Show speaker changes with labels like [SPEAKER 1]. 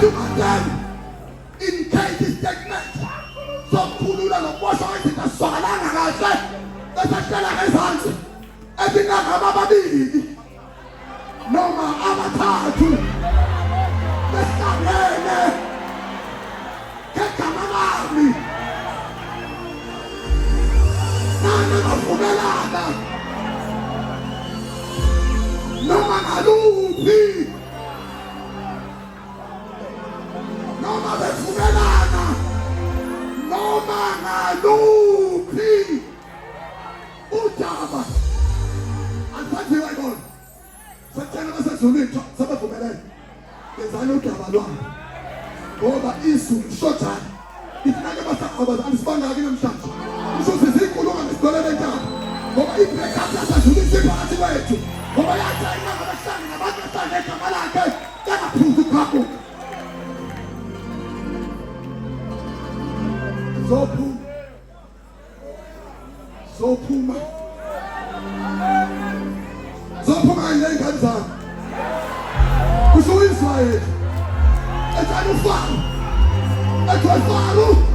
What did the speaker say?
[SPEAKER 1] in case statement sokukhulula nokuboshwa izinto sizwakalanga kahle besaqala ngezansi ebinangaba ababili noma abathathu behlangene ngegama lami nana bavumelana noma ngaluphi noma bevumelana noma ngaluphi udaba angisaziwa yibona sekuthena basezulwini sebevumelene ngezani udaba lwabo ngoba izulu lishojana ifinake basaqobazana sibangaki namhlanje kusho sizinkulumo nesikolele entaba ngoba i-breakup yasezulwini siphakathi kwethu ngoba yathi ayinanga behlanga nabantu behlanga egama lakhe kangaphuzi ukuqhamuka zophuma ngey'ngane zami kusho u-Israyeli ethani uFaro ethi Faro